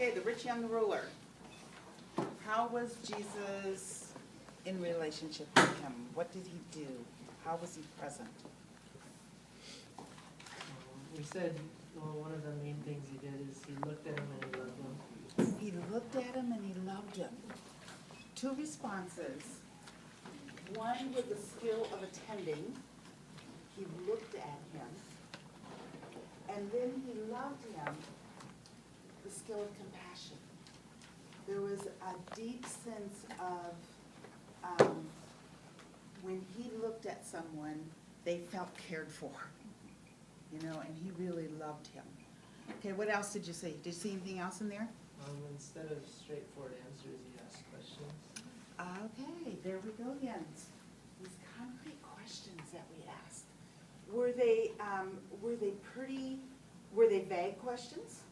Okay, the rich young ruler. How was Jesus in relationship with him? What did he do? How was he present? We said, well, one of the main things he did is he looked at him and he loved him. He looked at him and he loved him. Two responses. One with the skill of attending. He looked at him. And then he loved him, the skill of compassion. There was a deep sense of when he looked at someone, they felt cared for, you know, and he really loved him. Okay, what else did you see? Did you see anything else in there? Instead of straightforward answers, he asked questions. Okay, there we go again. These concrete questions that we asked. Were they vague questions?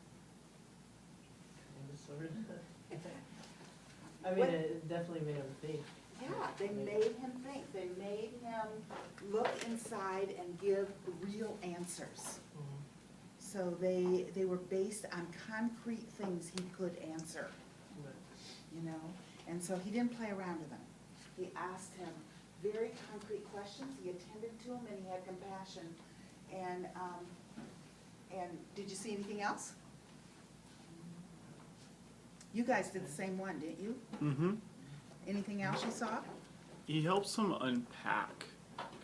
Kind of, sort of. I mean, it definitely made him think. Yeah, they made him think. They made him look inside and give real answers. Mm-hmm. So they were based on concrete things he could answer, you know? And so he didn't play around with them. He asked him very concrete questions. He attended to him and he had compassion. And did you see anything else? You guys did the same one, didn't you? Mm-hmm. Anything else you saw? He helps him unpack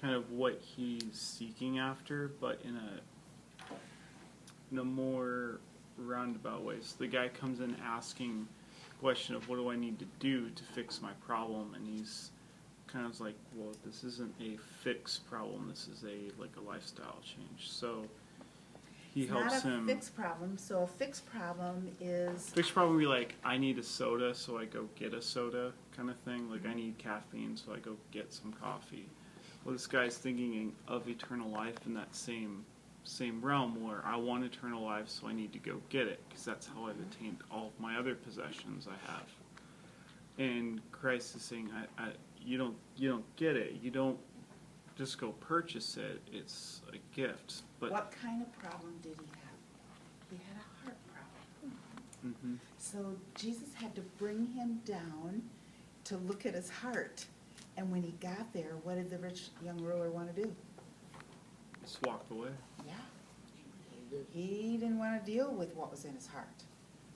kind of what he's seeking after, but in a more roundabout way. So the guy comes in asking the question of what do I need to do to fix my problem, and he's kind of like, well, this isn't a fixed problem. This is a lifestyle change. So he helps him. It's not a fixed problem. So a fixed problem is. Fixed problem would be like, I need a soda, so I go get a soda kind of thing. Like I need caffeine, so I go get some coffee. Well, this guy's thinking of eternal life in that same realm where I want eternal life, so I need to go get it because that's how I've attained all of my other possessions I have. And Christ is saying, you don't get it. You don't just go purchase it. It's a gift. But What kind of problem did he have? He had a heart problem. mm-hmm. So Jesus had to bring him down to look at his heart. And when he got there, what did the rich young ruler want to do? Just walk away. Yeah. He didn't want to deal with what was in his heart.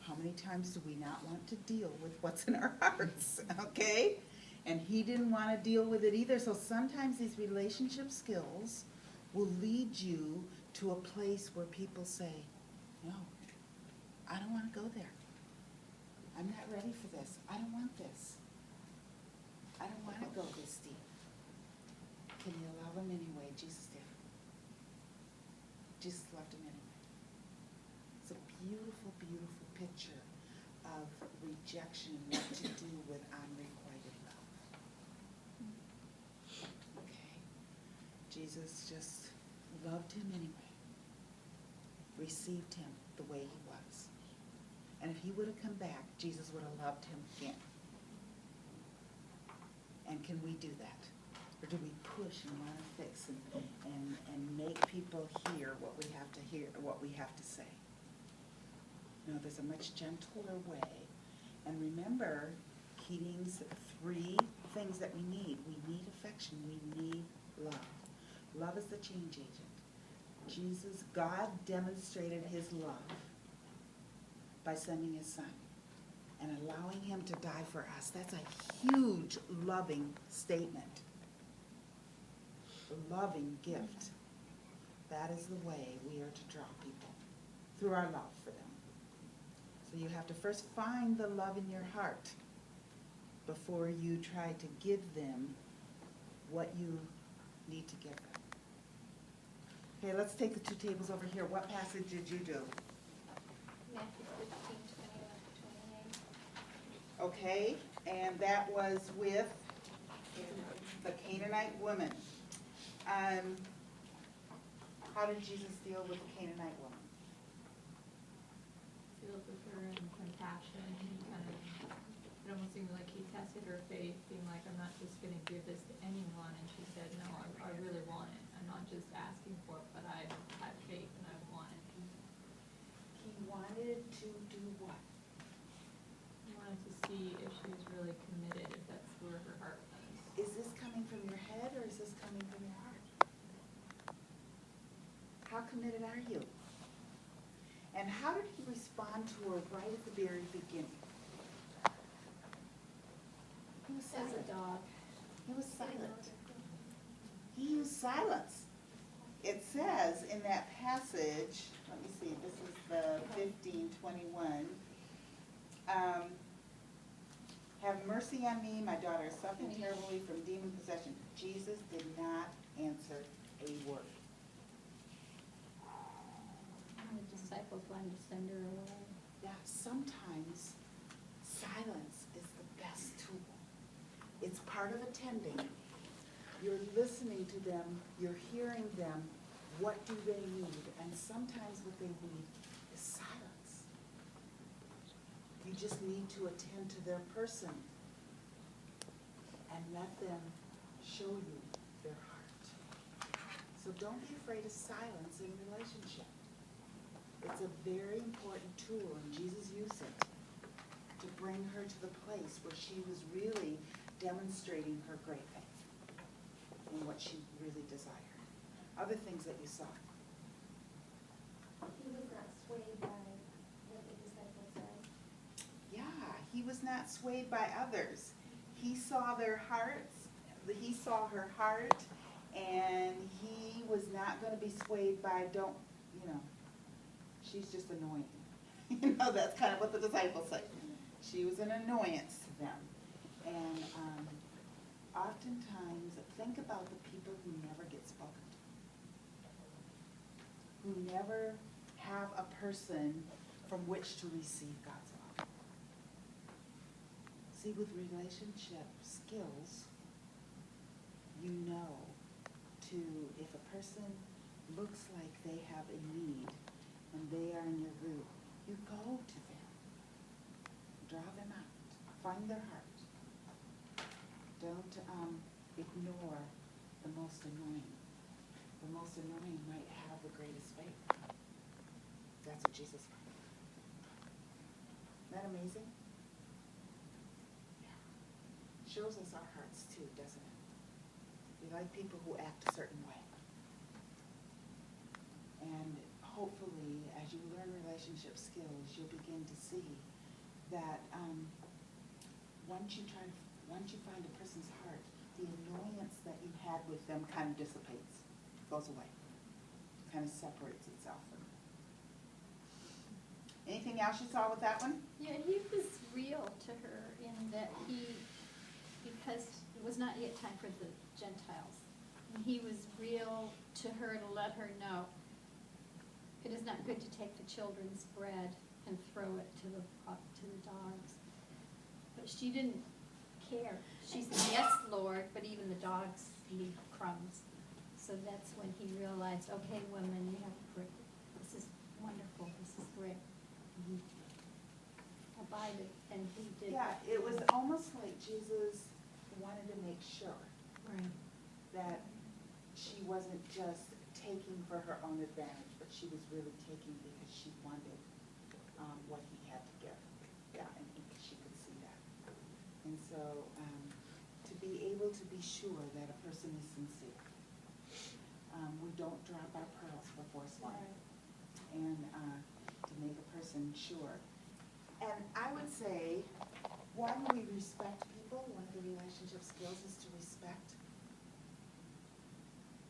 How many times do we not want to deal with what's in our hearts? Okay? And he didn't want to deal with it either. So sometimes these relationship skills will lead you to a place where people say, no, I don't want to go there. I'm not ready for this. I don't want this. I don't want to go this deep. Can you love him anyway? Jesus did. Jesus loved him anyway. It's a beautiful, beautiful picture of rejection and what to do with unrequited love. Okay? Jesus just loved him anyway. Received him the way he was. And if he would have come back, Jesus would have loved him again. And can we do that? Or do we push and want to fix and make people hear what we have to hear, what we have to say? No, there's a much gentler way. And remember, Keating's 3 things that we need. We need affection. We need love. Love is the change agent. God demonstrated his love by sending his son and allowing him to die for us. That's a huge loving statement. A loving gift. That is the way we are to draw people, through our love for them. So you have to first find the love in your heart before you try to give them what you need to give them. Okay, let's take the 2 tables over here. What passage did you do? Matthew 15, 21 to 28. Okay, and that was with the Canaanite woman. How did Jesus deal with the Canaanite woman? Filled with her and compassion, he it almost seemed like he tested her faith, being like, I'm not just going to give this to anyone. And she said, no, I really want it. I'm not just asking for it, but I have faith and I want it. He wanted to do what? see if she was really committed, if that's where her heart was. Is this coming from your head or is this coming from your heart? How committed are you? And how did he respond to her right at the very beginning? He was As silent. a dog. He was silent. He used silence. It says in that passage, let me see, this is the 15:21. Have mercy on me, my daughter is suffering terribly from demon possession. Jesus did not answer a word. And the disciples wanted to send her away. Yeah, sometimes silence is the best tool. It's part of attending. You're listening to them, you're hearing them, what do they need? And sometimes what they need is silence. You just need to attend to their person and let them show you their heart. So don't be afraid of silence in relationship. It's a very important tool, and Jesus used it to bring her to the place where she was really demonstrating her great faith in what she really desired. Other things that you saw. He was not swayed by what the disciples said. Yeah, he was not swayed by others. He saw their hearts, he saw her heart, and he was not going to be swayed by, she's just annoying. That's kind of what the disciples say. She was an annoyance to them. And oftentimes, think about the people who never get spoken to, who never have a person from which to receive God's love. See, with relationship skills, you know if a person looks like they have a need and they are in your group, you go to them, draw them out, find their heart. Don't ignore the most annoying. The most annoying might have the greatest faith. That's what Jesus found. Isn't that amazing? Yeah. Shows us our hearts too, doesn't it? We like people who act a certain way. And hopefully, as you learn relationship skills, you'll begin to see that once you find a person's heart, the annoyance that you had with them kind of dissipates, goes away, kind of separates itself from them. Anything else you saw with that one? Yeah, he was real to her in that because it was not yet time for the Gentiles. And he was real to her to let her know it is not good to take the children's bread and throw it to the dogs. But she didn't care. She said, yes, Lord, but even the dogs need crumbs. So that's when he realized, okay, women, you have this is wonderful, this is great. Abide it, and he did. Yeah, it was almost like Jesus wanted to make sure Right. that she wasn't just taking for her own advantage, but she was really taking because she wanted what he had to give. Yeah, and she could see that. And so to be able to be sure that a person is sincere. We don't drop our pearls before swine. And to make a person sure. And I would say, when we respect people, one of the relationship skills is to respect.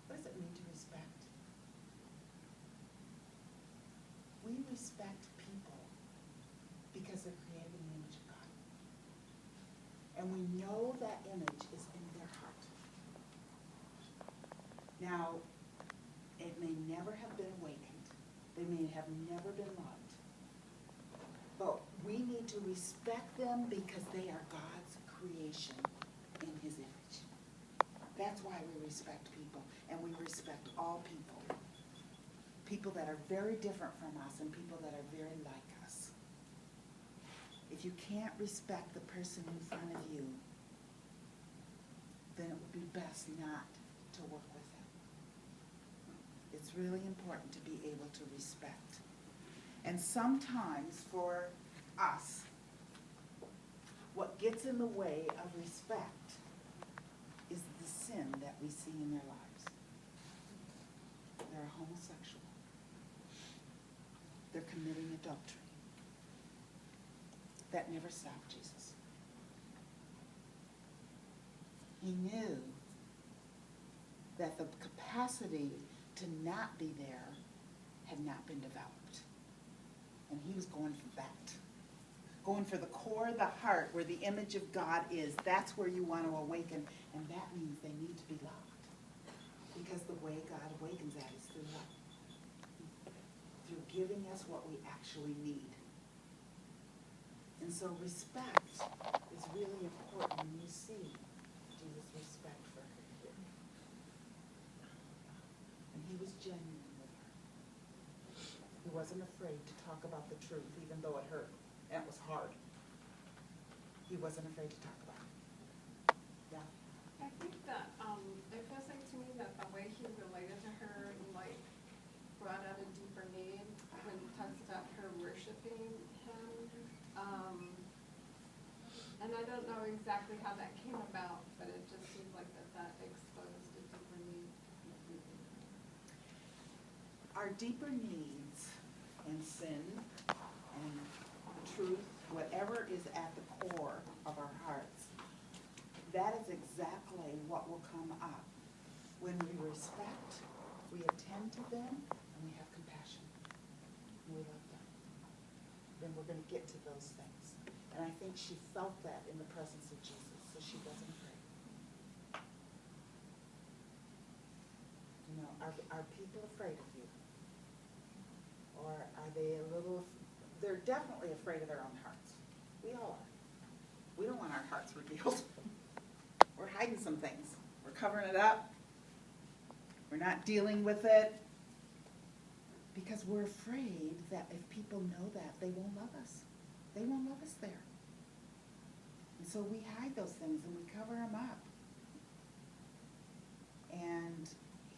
What does it mean to respect? We respect people because they're created in the image of God. And we know that image is in their heart. Now, it may never have been awakened. They may have never been loved. But we need to respect them because they are God's creation in his image. That's why we respect people, and we respect all people. People that are very different from us and people that are very like us. If you can't respect the person in front of you, then it would be best not to work with them. It's really important to be able to respect. And sometimes for us, gets in the way of respect is the sin that we see in their lives. They're a homosexual. They're committing adultery. That never stopped Jesus. He knew that the capacity to not be there had not been developed. And he was going for that. Going for the core of the heart where the image of God is. That's where you want to awaken. And that means they need to be loved. Because the way God awakens that is through love. Through giving us what we actually need. And so respect is really important when you see Jesus' respect for her here. And he was genuine with her. He wasn't afraid to talk about the truth, even though it hurt. And it was hard. He wasn't afraid to talk about it. Yeah. I think that, it feels like to me that the way he related to her, like, brought out a deeper need when he talks about her worshiping him. And I don't know exactly how that came about, but it just seemed like that exposed a deeper need. Our deeper needs and sin and truth, whatever is at the core of our hearts, that is exactly what will come up when we respect, we attend to them, and we have compassion. And we love them. Then we're going to get to those things. And I think she felt that in the presence of Jesus, so she wasn't afraid. You know, are people afraid of you? Or are they a little, they're definitely afraid of their own hearts. We all are. We don't want our hearts revealed. We're hiding some things. We're covering it up. We're not dealing with it. Because we're afraid that if people know that, they won't love us. They won't love us there. And so we hide those things and we cover them up. And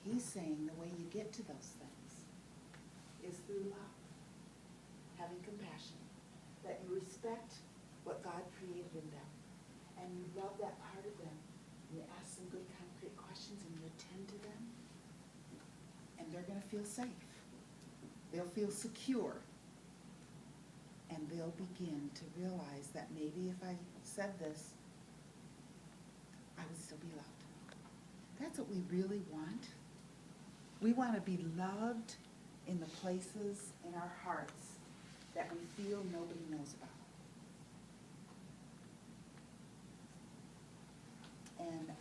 he's saying the way you get to those things is through love. Having compassion. That you respect what God created in them. And you love that part of them. And you ask some good concrete questions and you attend to them. And they're going to feel safe. They'll feel secure. And they'll begin to realize that maybe if I said this, I would still be loved. That's what we really want. We want to be loved in the places in our hearts that we feel nobody knows about. And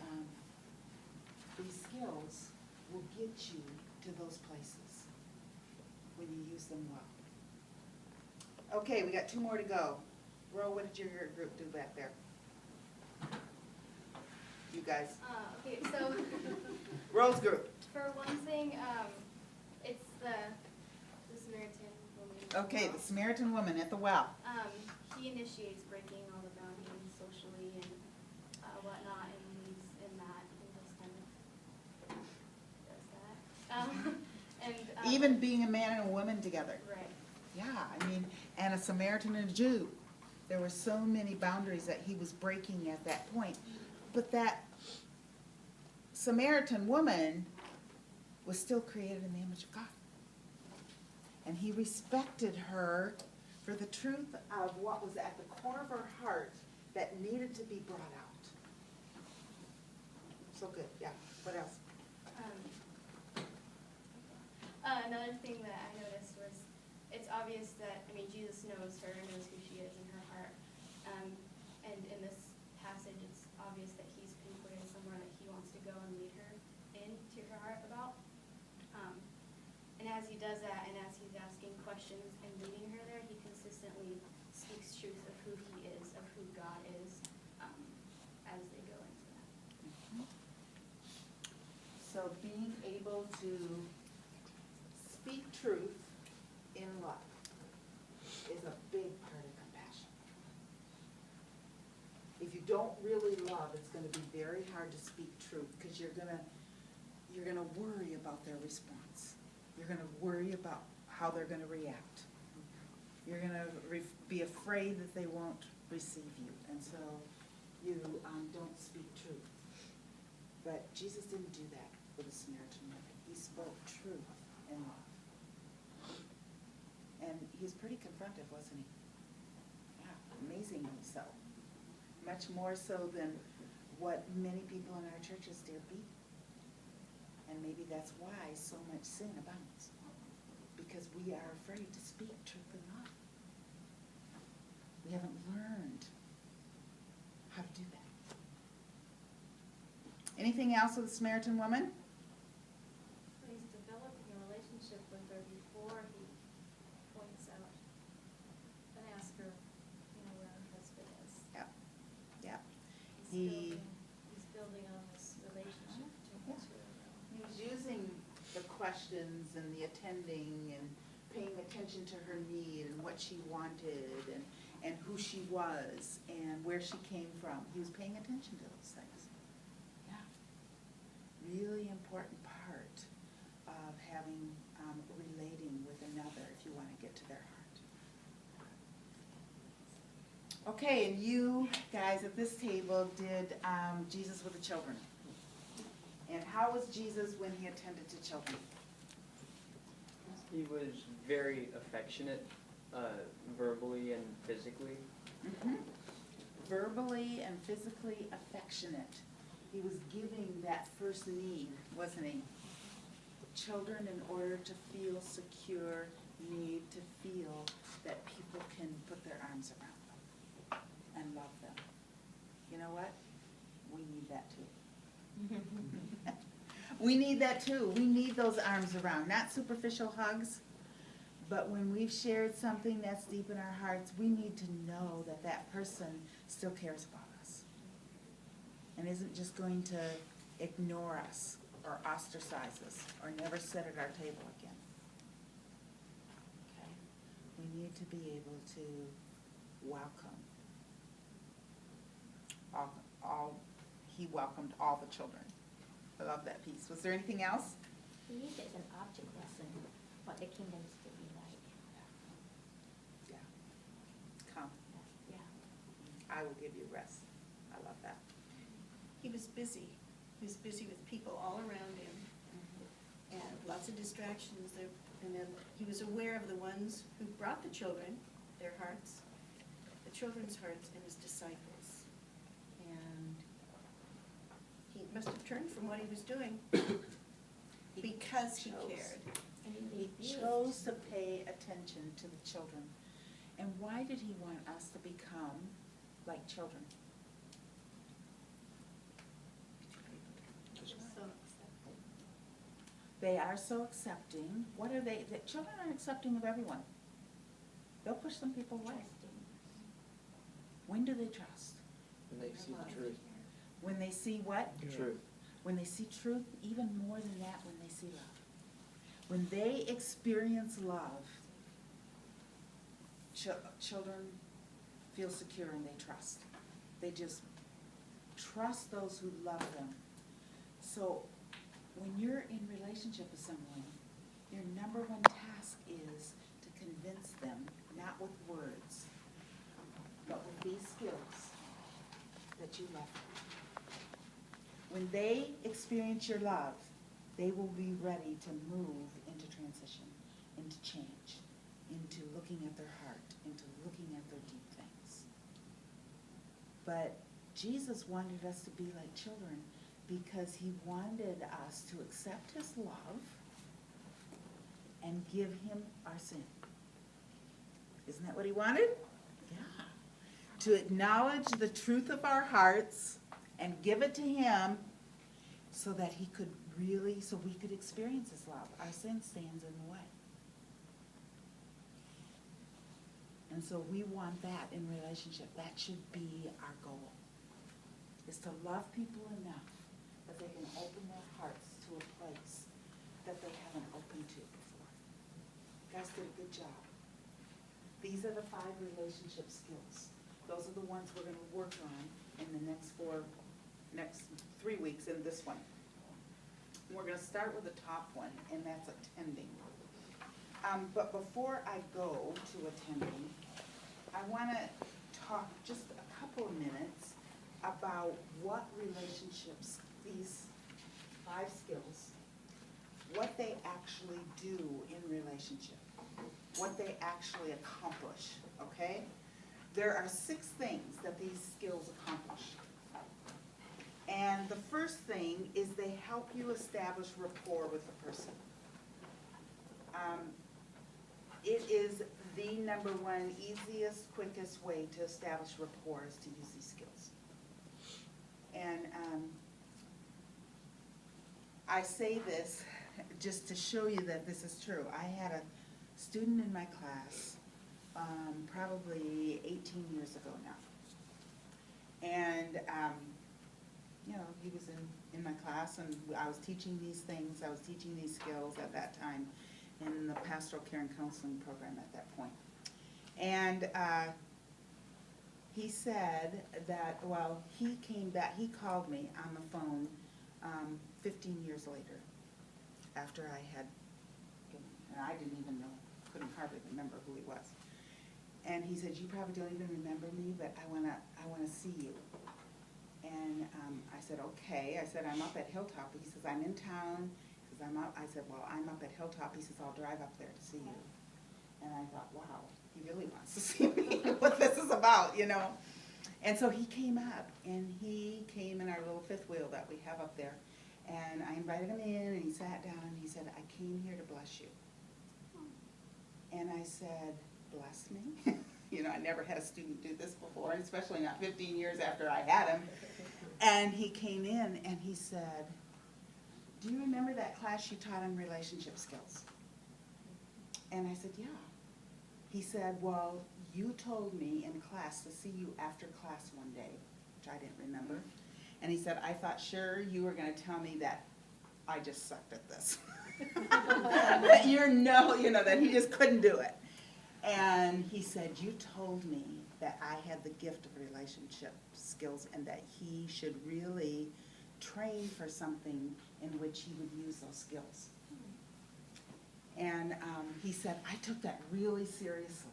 these skills will get you to those places when you use them well. Okay, we got 2 more to go. Ro, what did your group do back there? You guys. Okay, so Ro's group. for one thing, it's the Samaritan woman. Okay, the Samaritan woman at the well. He initiates breaking all the boundaries socially and whatnot, and leads in that and just kind of does that. And Even being a man and a woman together. right. Yeah, I mean, and a Samaritan and a Jew. There were so many boundaries that he was breaking at that point. But that Samaritan woman was still created in the image of God. And he respected her for the truth of what was at the core of her heart that needed to be brought out. So good, yeah. What else? Another thing that I noticed was it's obvious that, I mean, Jesus knows her, knows who she is in her heart. And in this passage, it's obvious that he's pinpointed somewhere that he wants to go and lead her into her heart about. And as he does that, and as he's asking questions and leading her there, he consistently speaks truth of who he is, of who God is, as they go into that. So being able to speak truth in love is a big part of compassion. If you don't really love, it's going to be very hard to speak truth because you're gonna worry about their response. You're going to worry about how they're going to react. You're going to be afraid that they won't receive you, and so you don't speak truth. But Jesus didn't do that with the Samaritan woman. He spoke truth in love. And he was pretty confrontive, wasn't he? Yeah, amazingly so. Much more so than what many people in our churches dare be. And maybe that's why so much sin abounds. Because we are afraid to speak truth in love. We haven't learned how to do that. Anything else with the Samaritan woman? He's developing a relationship with her before he points out and asks her, where her husband is. Yeah, yeah. He's building on this relationship between the two of them. He was using the questions and the attending and paying attention to her need and what she wanted and who she was and where she came from. He was paying attention to those things. Yeah. Really important part of having, relating with another if you want to get to their heart. Okay, and you guys at this table did Jesus with the children. And how was Jesus when he attended to children? He was very affectionate, verbally and physically. Mm-hmm. Verbally and physically affectionate. He was giving that first need, wasn't he? Children, in order to feel secure, need to feel that people can put their arms around them and love them. You know what? We need that too. We need that too. We need those arms around, not superficial hugs, but when we've shared something that's deep in our hearts, we need to know that that person still cares about us and isn't just going to ignore us or ostracize us or never sit at our table again. Okay? We need to be able to welcome he welcomed all the children. I love that piece. Was there anything else? He used it as an object lesson, what the kingdom is to be like. Yeah. Come. Yeah. I will give you rest. I love that. He was busy. He was busy with people all around him and lots of distractions there. And then he was aware of the ones who brought the children, their hearts, the children's hearts, and his disciples. And he must have turned from what he was doing because he cared. He chose to pay attention to the children. And why did he want us to become like children? So accepted. They are so accepting. What are they? The children are accepting of everyone. They'll push some people away. Trusting. When do they trust? And they see the truth. When they see what? Truth. When they see truth, even more than that, when they see love. When they experience love, children feel secure and they trust. They just trust those who love them. So when you're in relationship with someone, your number one task is to convince them, not with words, but with these skills, that you love them. When they experience your love, they will be ready to move into transition, into change, into looking at their heart, into looking at their deep things. But Jesus wanted us to be like children because he wanted us to accept his love and give him our sin. Isn't that what he wanted? Yeah. To acknowledge the truth of our hearts and give it to him so that he could really, so we could experience his love. Our sin stands in the way. And so we want that in relationship. That should be our goal, is to love people enough that they can open their hearts to a place that they haven't opened to before. You guys did a good job. These are the 5 relationship skills. Those are the ones we're going to work on in the next 3 weeks in this one. We're going to start with the top one, and that's attending. But before I go to attending, I want to talk just a couple of minutes about what relationships, these 5 skills, what they actually do in relationship, what they actually accomplish, okay? There are 6 things that these skills accomplish. And the first thing is they help you establish rapport with the person. It is the number one easiest, quickest way to establish rapport is to use these skills. And I say this just to show you that this is true. I had a student in my class probably 18 years ago now. And you know, he was in my class, and I was teaching these things, I was teaching these skills at that time in the pastoral care and counseling program at that point. And he said that, well, he came back, he called me on the phone 15 years later, after I had, and I didn't even know, couldn't hardly remember who he was. And he said, you probably don't even remember me, but I wanna see you. And I said, okay. I said, I'm up at Hilltop. He says, I'm in town. He says, I'm up. I said, well, I'm up at Hilltop. He says, I'll drive up there to see you. And I thought, wow, he really wants to see me, what this is about, you know. And so he came up, and he came in our little fifth wheel that we have up there. And I invited him in, and he sat down, and he said, I came here to bless you. And I said, bless me? You know, I never had a student do this before, especially not 15 years after I had him. And he came in and he said, do you remember that class you taught on relationship skills? And I said, yeah. He said, well, you told me in class to see you after class one day, which I didn't remember. And he said, I thought sure you were going to tell me that I just sucked at this. That you know, that he just couldn't do it. And he said, you told me that I had the gift of relationship skills and that he should really train for something in which he would use those skills. And he said, I took that really seriously.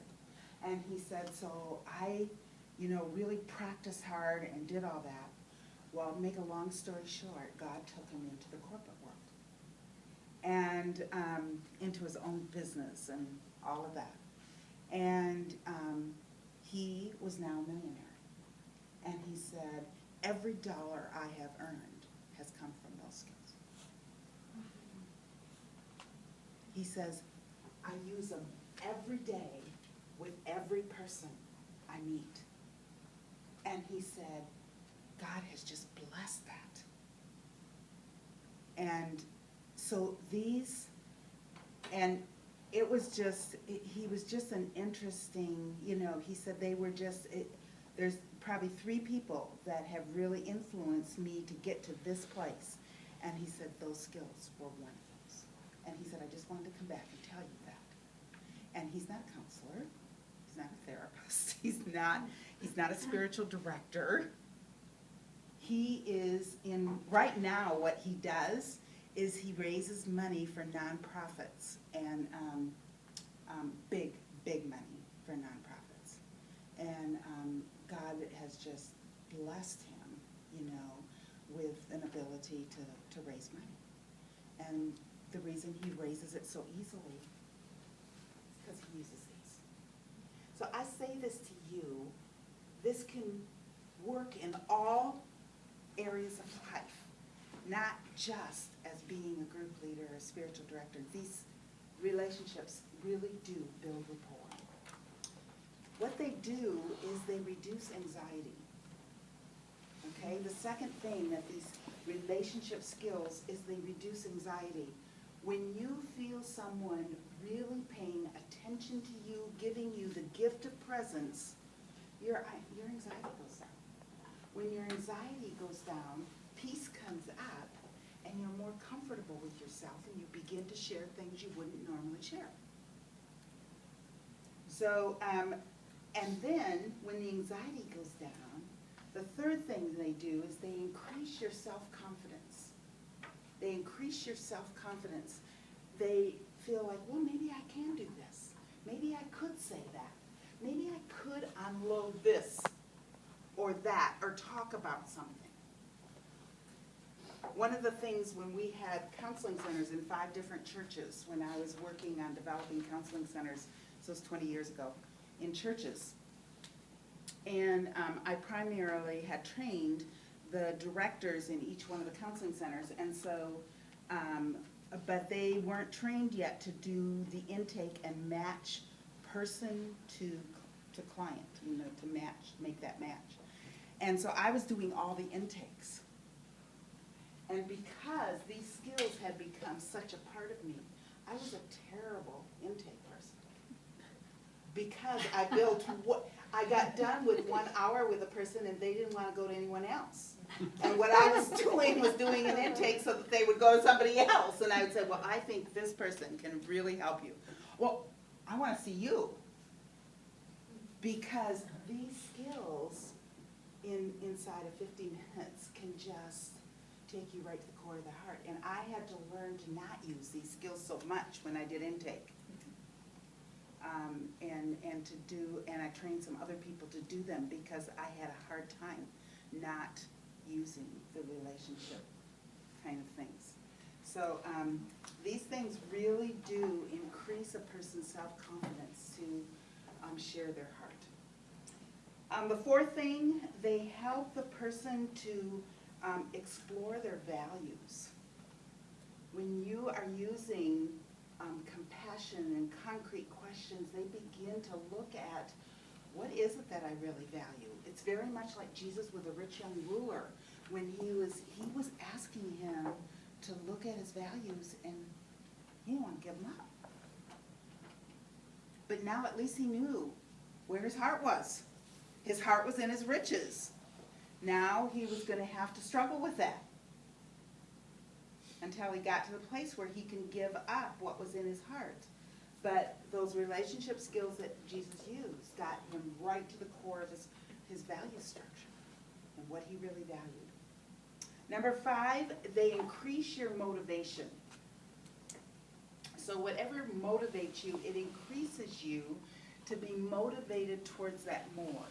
And he said, so I, really practiced hard and did all that. Well, make a long story short, God took him into the corporate world and into his own business and all of that. And he was now a millionaire. And he said, every dollar I have earned has come from those skills. He says, I use them every day with every person I meet. And he said, God has just blessed that. And so these, and it was just, he was just an interesting, he said they were just, there's probably 3 people that have really influenced me to get to this place. And he said those skills were one of those. And he said, I just wanted to come back and tell you that. And he's not a counselor, he's not a therapist, he's not a spiritual director. He is right now what he does is he raises money for nonprofits and big money for nonprofits. And God has just blessed him, with an ability to raise money. And the reason he raises it so easily is because he uses these. So I say this to you, this can work in all areas of life, not just as being a group leader or a spiritual director. These relationships really do build rapport. What they do is they reduce anxiety. Okay, the second thing that these relationship skills is they reduce anxiety. When you feel someone really paying attention to you, giving you the gift of presence, your anxiety goes down. When your anxiety goes down, peace comes up, and you're more comfortable with yourself, and you begin to share things you wouldn't normally share. So, and then when the anxiety goes down, the third thing they do is they increase your self-confidence. They increase your self-confidence. They feel like, well, maybe I can do this. Maybe I could say that. Maybe I could unload this or that, or talk about something. One of the things when we had counseling centers in 5 different churches, when I was working on developing counseling centers, so it's 20 years ago, in churches. And I primarily had trained the directors in each one of the counseling centers, and so, but they weren't trained yet to do the intake and match person to client, you know, to match, make that match. And so I was doing all the intakes. And because these skills had become such a part of me, I was a terrible intake person. Because I built what, I got done with 1 hour with a person and they didn't want to go to anyone else. And what I was doing an intake so that they would go to somebody else. And I would say, well, I think this person can really help you. Well, I want to see you. Because these skills inside of 50 minutes can just take you right to the core of the heart. And I had to learn to not use these skills so much when I did intake. And I trained some other people to do them because I had a hard time not using the relationship kind of things. So these things really do increase a person's self-confidence to share their heart. The 4th thing, they help the person to explore their values. When you are using compassion and concrete questions, they begin to look at, what is it that I really value? It's very much like Jesus with the rich young ruler, when he was asking him to look at his values, and he didn't want to give them up. But now at least he knew where his heart was. His heart was in his riches. Now he was going to have to struggle with that until he got to the place where he can give up what was in his heart. But those relationship skills that Jesus used got him right to the core of his value structure and what he really valued. Number 5, they increase your motivation. So whatever motivates you, it increases you to be motivated towards that more.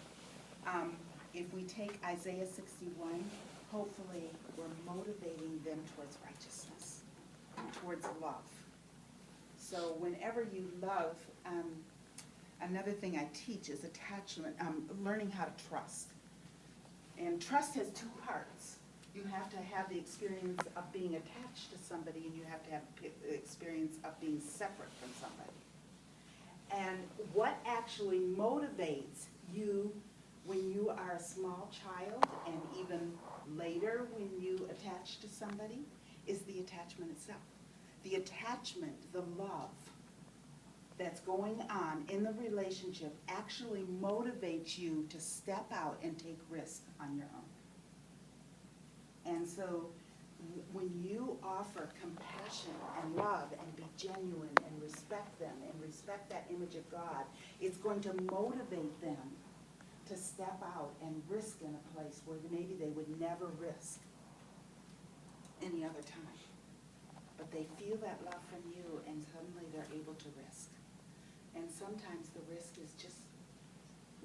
If we take Isaiah 61, hopefully we're motivating them towards righteousness, towards love. So whenever you love, another thing I teach is attachment, learning how to trust. And trust has 2 parts. You have to have the experience of being attached to somebody, and you have to have the experience of being separate from somebody. And what actually motivates you when you are a small child, and even later when you attach to somebody, is the attachment itself. The attachment, the love that's going on in the relationship actually motivates you to step out and take risks on your own. And so when you offer compassion and love and be genuine and respect them and respect that image of God, it's going to motivate them to step out and risk in a place where maybe they would never risk any other time. But they feel that love from you, and suddenly they're able to risk. And sometimes the risk is just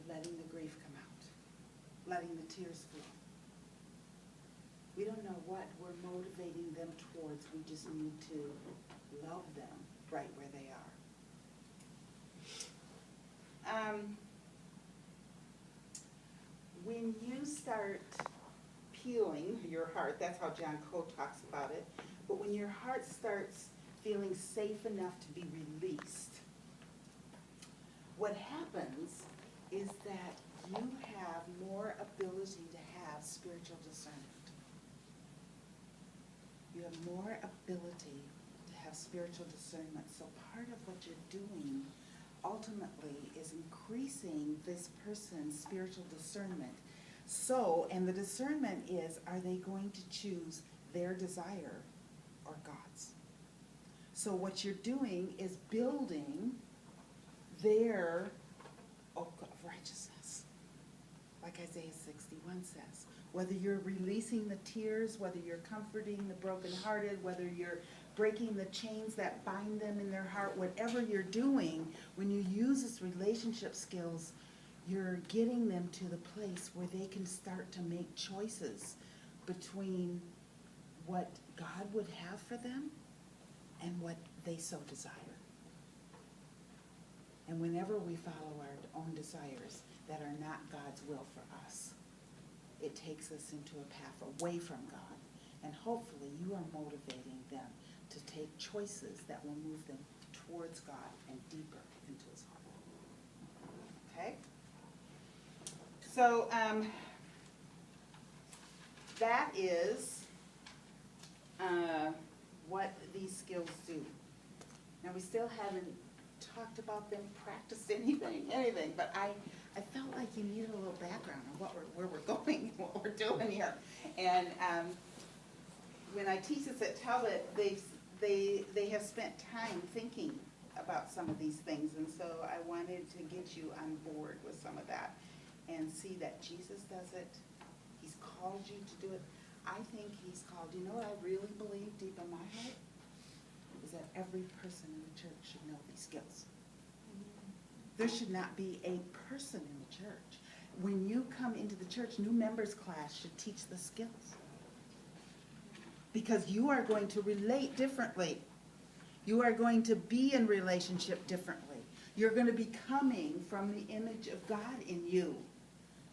letting the grief come out, letting the tears flow. We don't know what we're motivating them towards. We just need to love them right where they are. When you start peeling your heart, that's how John Coe talks about it, but when your heart starts feeling safe enough to be released, what happens is that you have more ability to have spiritual discernment. You have more ability to have spiritual discernment. So part of what you're doing ultimately is increasing this person's spiritual discernment. So, and the discernment is, are they going to choose their desire or God's? So what you're doing is building their oak of righteousness, like Isaiah 61 says. Whether you're releasing the tears, whether you're comforting the brokenhearted, whether you're breaking the chains that bind them in their heart, whatever you're doing, when you use this relationship skills, you're getting them to the place where they can start to make choices between what God would have for them and what they so desire. And whenever we follow our own desires that are not God's will for us, it takes us into a path away from God. And hopefully you are motivating them to take choices that will move them towards God and deeper into his heart. Okay? So that is what these skills do. Now, we still haven't talked about them, practiced anything, but I felt like you needed a little background on where we're going, what we're doing here. And when I teach this at Talbot, they have spent time thinking about some of these things, and so I wanted to get you on board with some of that and see that Jesus does it. He's called you to do it. I think he's called, you know what I really believe deep in my heart? Is that every person in the church should know these skills. There should not be a person in the church. When you come into the church, new members class should teach the skills. Because you are going to relate differently. You are going to be in relationship differently. You're going to be coming from the image of God in you,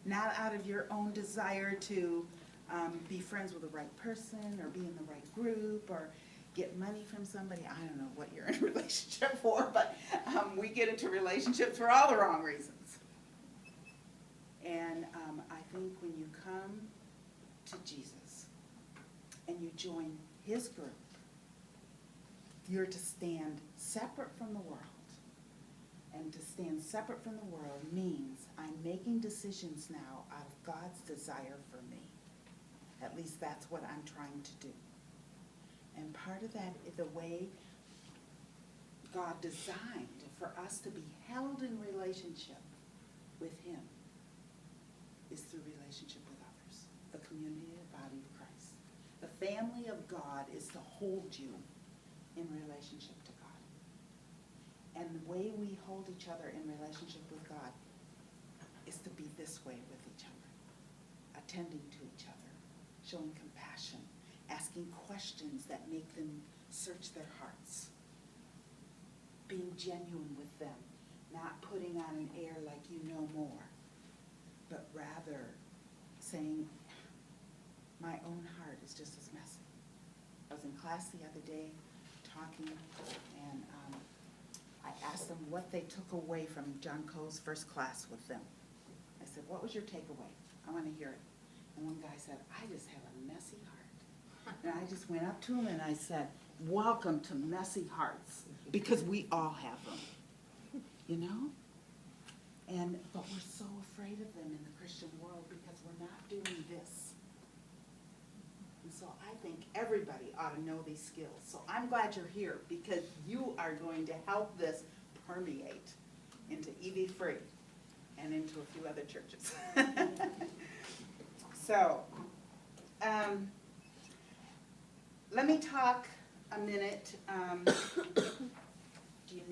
not out of your own desire to be friends with the right person or be in the right group or get money from somebody. I don't know what you're in a relationship for, but we get into relationships for all the wrong reasons. And I think when you come to Jesus and you join his group, you're to stand separate from the world. And to stand separate from the world means I'm making decisions now out of God's desire for me. At least that's what I'm trying to do. And part of that is the way God designed for us to be held in relationship with him is through relationship with others, the community, the body of Christ. The family of God is to hold you in relationship to God. And the way we hold each other in relationship with God is to be this way with each other, attending to each other, showing compassion, asking questions that make them search their hearts, being genuine with them, not putting on an air like you know more, but rather saying, my own heart is just as messy. I was in class the other day talking, and I asked them what they took away from John Coe's first class with them. I said, what was your takeaway? I want to hear it. And one guy said, I just have a messy heart. And I just went up to him and I said, welcome to messy hearts, because we all have them, you know? But we're so afraid of them in the Christian world because we're not doing this. And so I think everybody ought to know these skills. So I'm glad you're here because you are going to help this permeate into EV Free and into a few other churches. So, let me talk a minute. Do you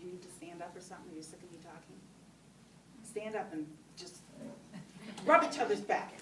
need to stand up or something? Are you sick of me talking? Stand up and just rub each other's back.